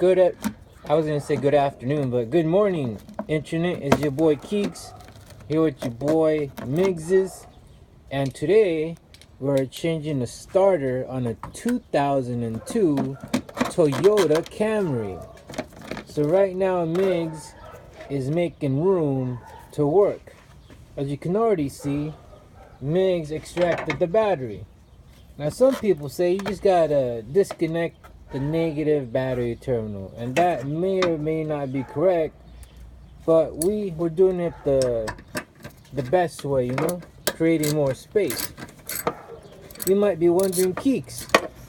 I was gonna say good afternoon, but good morning, internet. It's your boy Keeks here with your boy Miggs, and today we're changing the starter on a 2002 Toyota Camry. So right now Miggs is making room to work. As you can already see, Miggs extracted the battery. Now some people say you just gotta disconnect the negative battery terminal, and that may or may not be correct, but we're doing it the best way, creating more space. You might be wondering, Keeks,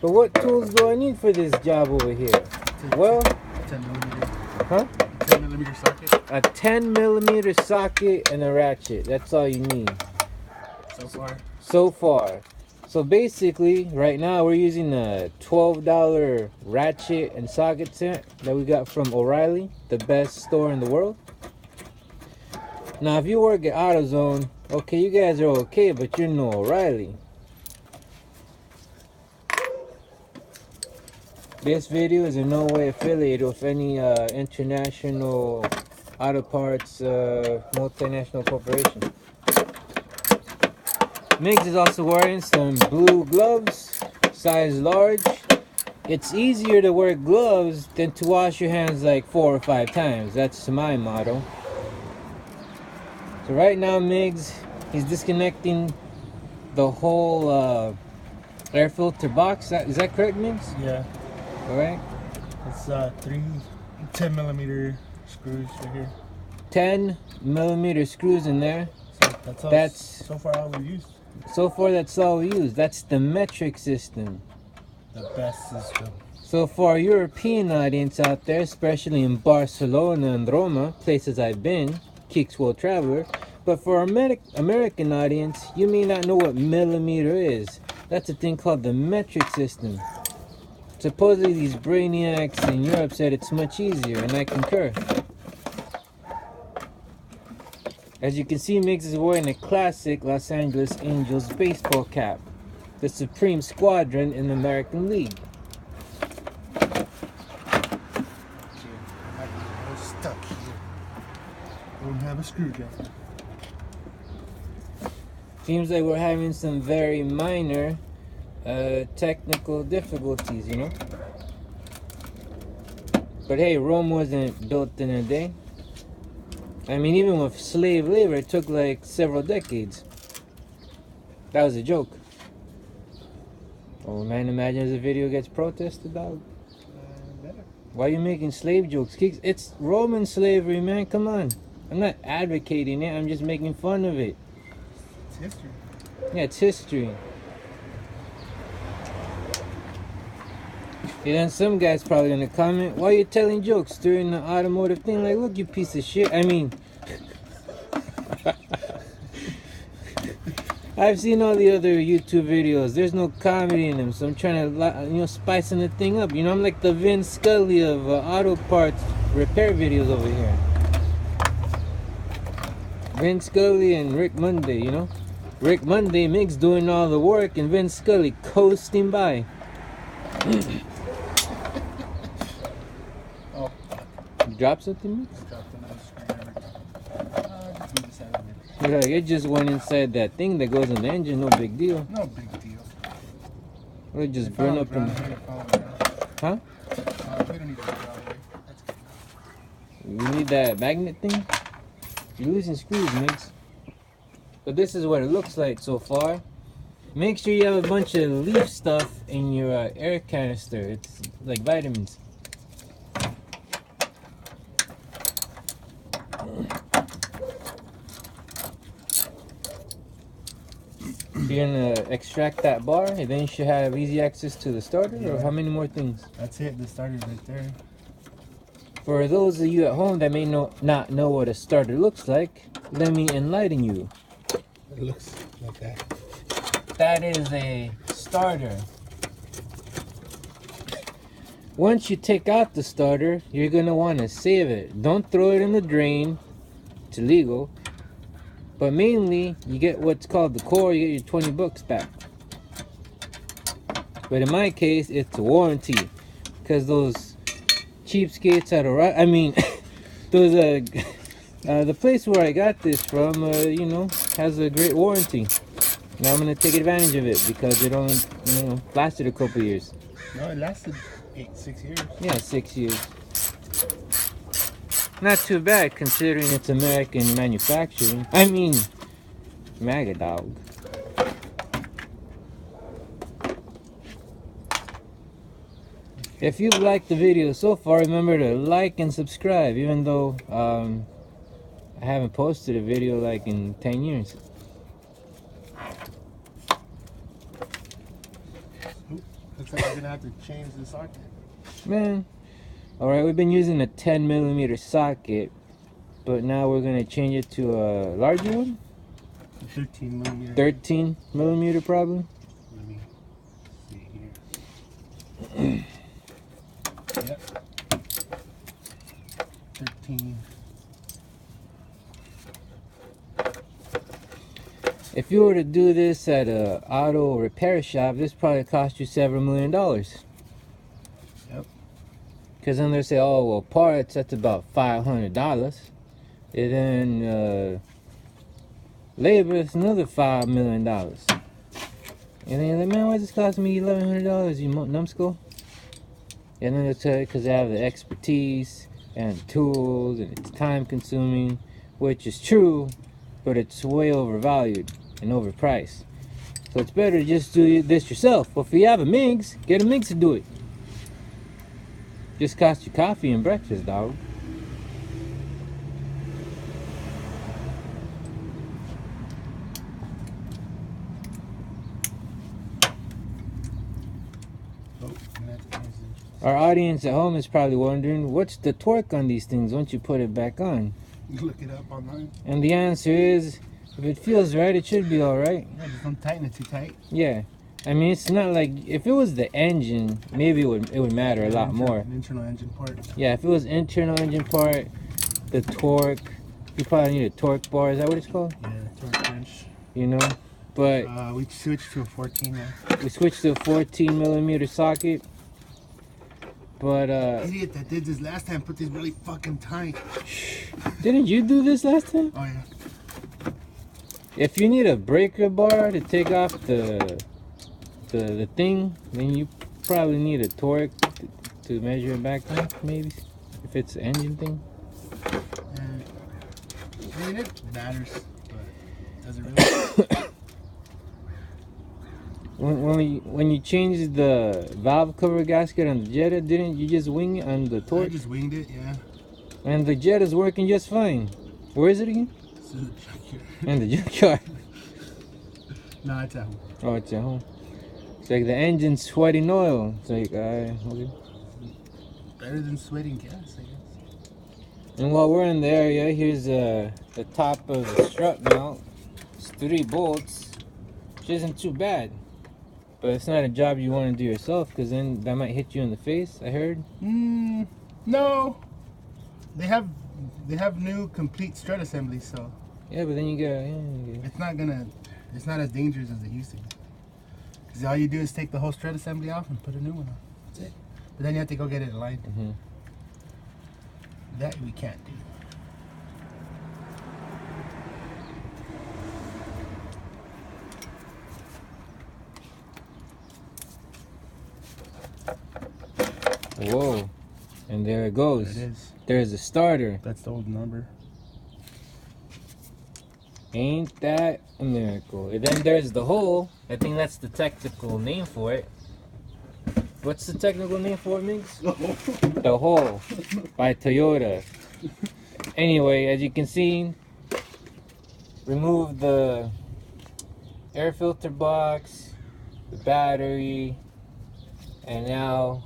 but what tools do I need for this job over here? Well, 10 millimeter. Huh? 10 millimeter socket. A 10 millimeter socket and a ratchet. That's all you need. So far. So basically, right now we're using a $12 ratchet and socket set that we got from O'Reilly, the best store in the world. Now, if you work at AutoZone, okay, you guys are okay, but you're no O'Reilly. This video is in no way affiliated with any international auto parts multinational corporation. Miggs is also wearing some blue gloves, size large. It's easier to wear gloves than to wash your hands like 4 or 5 times. That's my motto. So right now Miggs, he's disconnecting the whole air filter box. Is that correct, Miggs? Yeah. Alright. It's 3 10 millimeter screws right here. 10 millimeter screws in there. So that's so far all we used. So far, that's all we use. That's the metric system. The best system. So for our European audience out there, especially in Barcelona and Roma, places I've been, Keeks World Traveler, but for our American audience, you may not know what millimeter is. That's a thing called the metric system. Supposedly these brainiacs in Europe said it's much easier, and I concur. As you can see, Miggs is wearing a classic Los Angeles Angels baseball cap, the Supreme Squadron in the American League. I'm stuck here. Don't have a screwdriver. Seems like we're having some very minor technical difficulties, But hey, Rome wasn't built in a day. I mean, even with slave labor, it took like several decades. That was a joke. Oh man, imagine if the video gets protested, dog. Why are you making slave jokes? It's Roman slavery, man. Come on. I'm not advocating it. I'm just making fun of it. It's history. Yeah, it's history. And then some guy's probably gonna comment, why are you telling jokes during the automotive thing? Like, look, you piece of shit. I mean, I've seen all the other YouTube videos. There's no comedy in them, so I'm trying to, spicing the thing up. I'm like the Vince Scully of auto parts repair videos over here. Vince Scully and Rick Monday, Rick Monday, Miggs doing all the work, and Vince Scully coasting by. Drop something, Miggs? It just went inside that thing that goes in the engine. No big deal. No big deal. It just burn up in. Huh? We don't need to go all the way. That's good. You need that magnet thing? You're losing screws, Miggs. But this is what it looks like so far. Make sure you have a bunch of leaf stuff in your air canister. It's like vitamins. You're gonna extract that bar, and then you should have easy access to the starter, or how many more things? That's it, the starter's right there. For those of you at home that may not know what a starter looks like, let me enlighten you. It looks like that. That is a starter. Once you take out the starter, you're gonna want to save it. Don't throw it in the drain. It's illegal. But mainly, you get what's called the core, you get your 20 bucks back. But in my case, it's a warranty. Because those cheapskates at a I mean, those the place where I got this from, you know, has a great warranty. Now I'm gonna take advantage of it because it only, you know, lasted a couple years. No, it lasted 6 years. Yeah, 6 years. Not too bad considering it's American manufacturing. I mean, MAGA dog. If you've liked the video so far, remember to like and subscribe, even though I haven't posted a video like in 10 years. Looks like we're gonna have to change the socket. Man. Alright, we've been using a 10mm socket, but now we're gonna change it to a larger one. 13mm. 13mm probably. Let me see here. Yep. 13. If you were to do this at a auto repair shop, this probably cost you several $1 million. Yep. Because then they say, oh, well, parts, that's about $500. And then labor is another $5 million. And then you're like, man, why does this cost me $1,100, you numbskull? And then they'll tell you because they have the expertise and the tools and it's time consuming, which is true, but it's way overvalued and overpriced. So it's better to just do this yourself. But if you have a MIGS, get a MIGS to do it. Just cost you coffee and breakfast, dog. Our audience at home is probably wondering, what's the torque on these things once you put it back on? You look it up online. And the answer is, if it feels right, it should be alright. Yeah, just don't tighten it too tight. Yeah. I mean, it's not like, if it was the engine, maybe it would matter a lot more. An internal engine part. Yeah, if it was internal engine part, the torque, you probably need a torque bar, is that what it's called? Yeah, torque wrench. You know? But we switched to a 14 now. we switched to a 14mm socket. But idiot that did this last time put this really fucking tight. Didn't you do this last time? Oh yeah. If you need a breaker bar to take off the thing, then you probably need a torque to measure it back on, maybe, if it's an engine thing. I mean, it matters, but does it really? When you changed the valve cover gasket on the Jetta, didn't you just wing it on the torque? I just winged it, yeah. And the Jetta's working just fine. Where is it again? It's in the junkyard. In the junkyard. No, it's at home. Oh, it's at home. It's like the engine's sweating oil. It's like, okay. Better than sweating gas, I guess. And while we're in the area, here's the top of the strut mount. It's 3 bolts, which isn't too bad. But it's not a job you want to do yourself, because then that might hit you in the face, I heard. No. They have new complete strut assemblies, so. Yeah, but then you get. It's not as dangerous as it used to be. Because all you do is take the whole strut assembly off and put a new one on. That's it. But then you have to go get it aligned. Mm-hmm. That we can't do. Whoa. And there it goes. There it is. There's a starter. That's the old number. Ain't that a miracle? And then there's the hole. I think that's the technical name for it. What's the technical name for it, Minx? The hole by Toyota. Anyway, as you can see, remove the air filter box, the battery, and now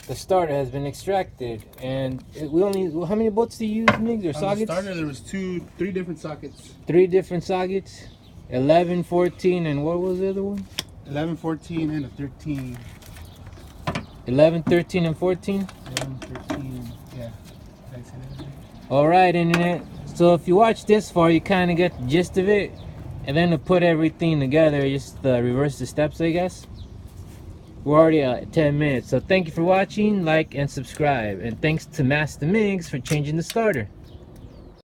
the starter has been extracted. And we only, how many bolts do you use, Migs, or sockets? On the starter, there was 3 different sockets. 3 different sockets? 11, 14, and what was the other one? 11, 14, and a 13. 11, 13, and 14? 11, 13, yeah. Did I say that? Alright, Internet. So if you watch this far, you kind of get the gist of it. And then to put everything together, just reverse the steps, I guess. We're already at 10 minutes. So thank you for watching, like and subscribe. And thanks to Master Migs for changing the starter.